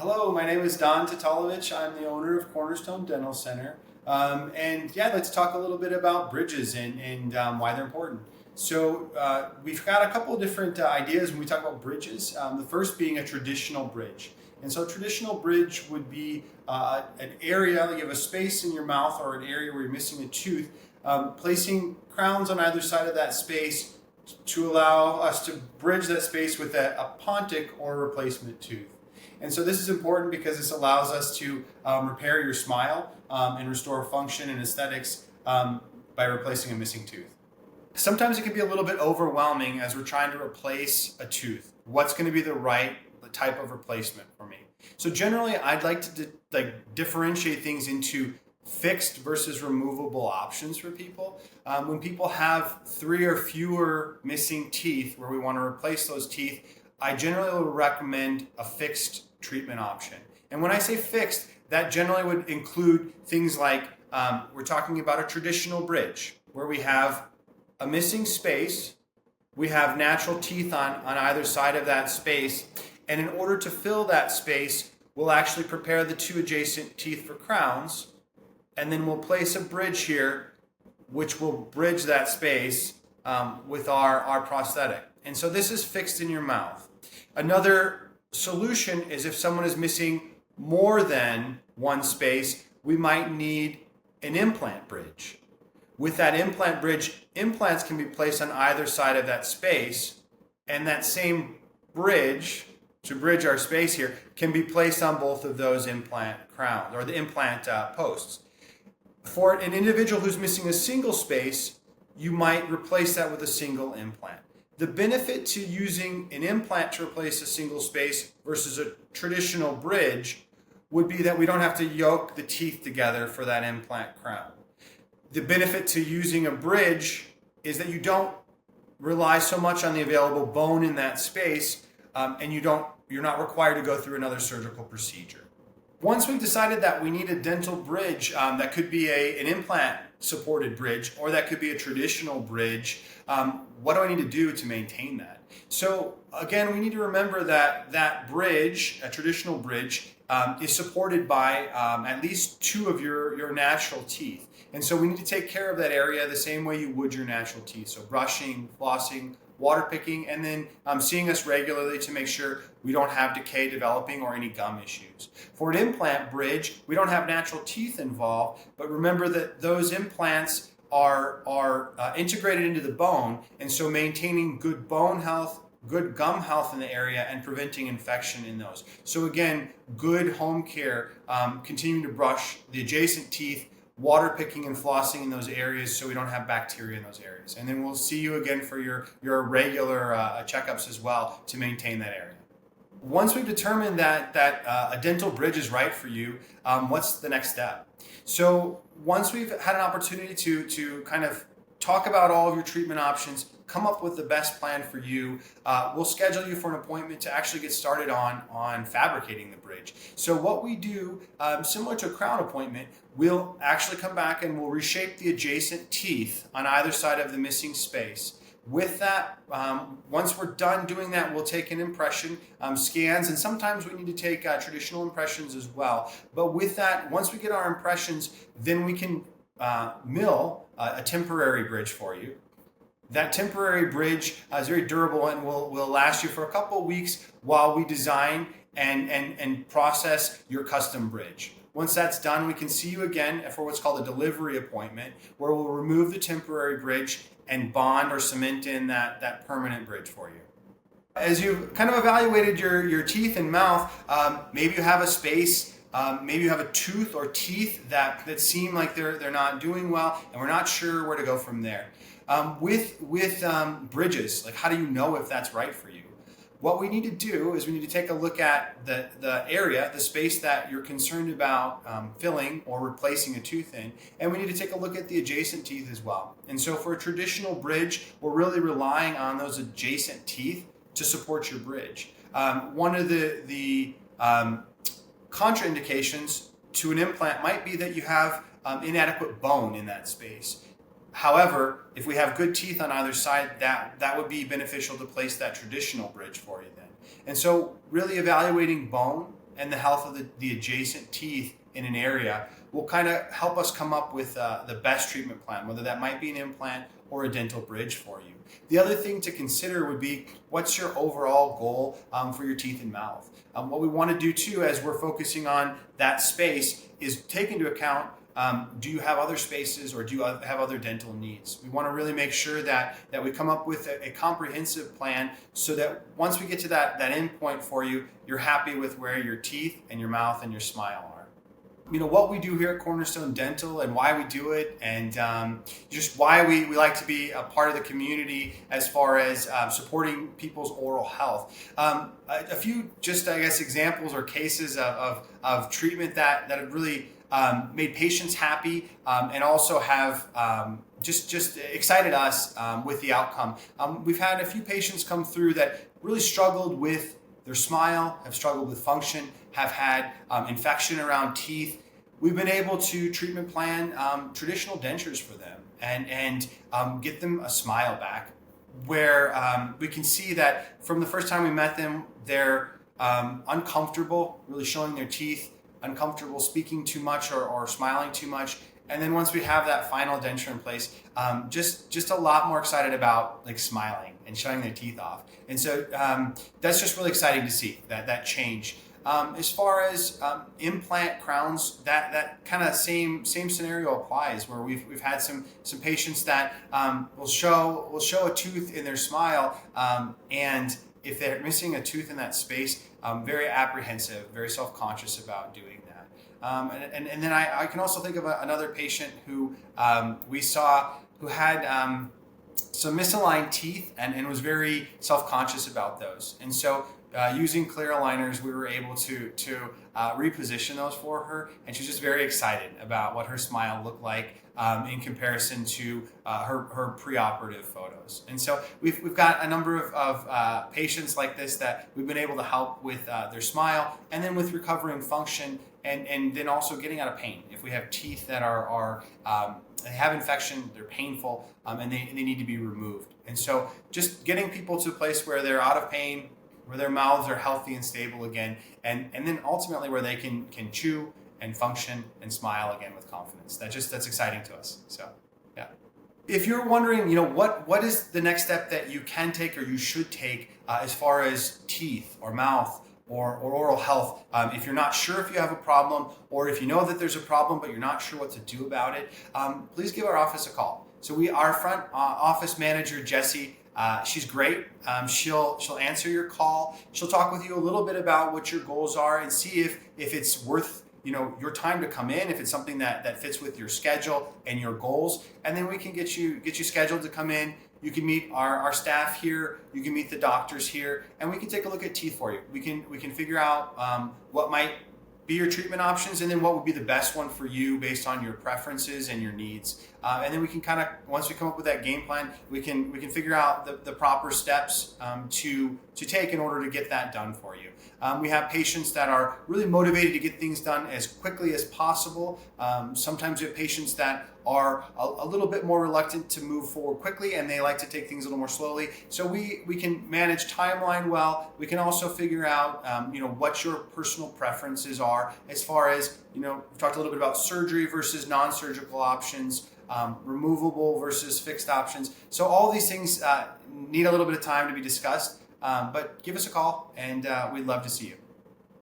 Hello, my name is Don Tatalovich. I'm the owner of Cornerstone Dental Center. Let's talk a little bit about bridges and why they're important. We've got a couple of different ideas when we talk about bridges. The first being a traditional bridge. And so, a traditional bridge would be an area, like you have a space in your mouth or an area where you're missing a tooth, placing crowns on either side of that space to allow us to bridge that space with a pontic or replacement tooth. And so this is important because this allows us to repair your smile and restore function and aesthetics by replacing a missing tooth. Sometimes it can be a little bit overwhelming as we're trying to replace a tooth. What's going to be the right type of replacement for me? So generally, I'd like to differentiate things into fixed versus removable options for people. When people have 3 or fewer missing teeth where we want to replace those teeth, I generally would recommend a fixed treatment option. And when I say fixed, that generally would include things like we're talking about a traditional bridge where we have a missing space, we have natural teeth on either side of that space, and in order to fill that space, we'll actually prepare the 2 adjacent teeth for crowns, and then we'll place a bridge here which will bridge that space with our prosthetic. And so this is fixed in your mouth. Another solution is if someone is missing more than one space, we might need an implant bridge. With that implant bridge, implants can be placed on either side of that space, and that same bridge, to bridge our space here, can be placed on both of those implant crowns or the implant posts. For an individual who's missing a single space, you might replace that with a single implant. The benefit to using an implant to replace a single space versus a traditional bridge would be that we don't have to yoke the teeth together for that implant crown. The benefit to using a bridge is that you don't rely so much on the available bone in that space, and you're not required to go through another surgical procedure. Once we've decided that we need a dental bridge, that could be an implant supported bridge, or that could be a traditional bridge, what do I need to do to maintain that? So again, we need to remember that that bridge, a traditional bridge, is supported by at least 2 of your natural teeth. And so we need to take care of that area the same way you would your natural teeth. So brushing, flossing, water picking, and then seeing us regularly to make sure we don't have decay developing or any gum issues. For an implant bridge, we don't have natural teeth involved, but remember that those implants are integrated into the bone, and so maintaining good bone health, good gum health in the area, and preventing infection in those. So again, good home care, continuing to brush the adjacent teeth, water picking and flossing in those areas so we don't have bacteria in those areas. And then we'll see you again for your regular checkups as well to maintain that area. Once we've determined that a dental bridge is right for you, what's the next step? So once we've had an opportunity to kind of talk about all of your treatment options, come up with the best plan for you, we'll schedule you for an appointment to actually get started on fabricating the bridge. So what we do, similar to a crown appointment, we'll actually come back and we'll reshape the adjacent teeth on either side of the missing space. With that, once we're done doing that, we'll take an impression, scans, and sometimes we need to take traditional impressions as well. But with that, once we get our impressions, then we can mill a temporary bridge for you. That temporary bridge is very durable and will last you for a couple of weeks while we design and process your custom bridge. Once that's done, we can see you again for what's called a delivery appointment, where we'll remove the temporary bridge and bond or cement in that permanent bridge for you. As you've kind of evaluated your teeth and mouth, maybe you have a space, maybe you have a tooth or teeth that seem like they're not doing well, and we're not sure where to go from there. With bridges, like how do you know if that's right for you? What we need to do is we need to take a look at the area, the space that you're concerned about filling or replacing a tooth in, and we need to take a look at the adjacent teeth as well. And so for a traditional bridge, we're really relying on those adjacent teeth to support your bridge. One of the contraindications to an implant might be that you have inadequate bone in that space. However, if we have good teeth on either side, that would be beneficial to place that traditional bridge for you then. And so really evaluating bone and the health of the adjacent teeth in an area will kind of help us come up with the best treatment plan, whether that might be an implant or a dental bridge for you. The other thing to consider would be, what's your overall goal for your teeth and mouth? What we want to do too, as we're focusing on that space, is take into account, do you have other spaces, or do you have other dental needs? We want to really make sure that we come up with a comprehensive plan, so that once we get to that end point for you, you're happy with where your teeth and your mouth and your smile are. What we do here at Cornerstone Dental, and why we do it, and just why we like to be a part of the community as far as supporting people's oral health. A few just, I guess, examples or cases of treatment that have really made patients happy, and also have just excited us with the outcome. We've had a few patients come through that really struggled with their smile, have struggled with function, have had infection around teeth. We've been able to treatment plan traditional dentures for them, and get them a smile back, where we can see that from the first time we met them, they're uncomfortable really showing their teeth, uncomfortable speaking too much or smiling too much. And then once we have that final denture in place, just a lot more excited about like smiling and showing their teeth off. And so that's just really exciting to see that change. As far as implant crowns, that kind of same scenario applies, where we've had some patients that will show a tooth in their smile, and if they're missing a tooth in that space, very apprehensive, very self-conscious about doing that. And then I can also think of another patient who we saw who had some misaligned teeth and was very self-conscious about those. And so using clear aligners, we were able to reposition those for her, and she's just very excited about what her smile looked like in comparison to her preoperative photos. And so we've got a number of patients like this that we've been able to help with their smile, and then with recovering function, and then also getting out of pain. If we have teeth that are they have infection, they're painful, and they need to be removed. And so just getting people to a place where they're out of pain, where their mouths are healthy and stable again, and then ultimately where they can chew and function and smile again with confidence. That's exciting to us. So yeah. If you're wondering, what is the next step that you can take or you should take as far as teeth or mouth or oral health, if you're not sure if you have a problem, or if you know that there's a problem but you're not sure what to do about it, please give our office a call. So our front office manager, Jessie, she's great. She'll answer your call. She'll talk with you a little bit about what your goals are, and see if it's worth your time to come in, if it's something that fits with your schedule and your goals. And then we can get you scheduled to come in. You can meet our staff here. You can meet the doctors here, and we can take a look at teeth for you. We can figure out what might be your treatment options, and then what would be the best one for you based on your preferences and your needs. And then we can kind of, once we come up with that game plan, we can figure out the proper steps to take in order to get that done for you. We have patients that are really motivated to get things done as quickly as possible. Sometimes we have patients that are a little bit more reluctant to move forward quickly, and they like to take things a little more slowly. So we can manage timeline well. We can also figure out what your personal preferences are, as far as we've talked a little bit about surgery versus non-surgical options, removable versus fixed options. So all these things need a little bit of time to be discussed, but give us a call, and we'd love to see you.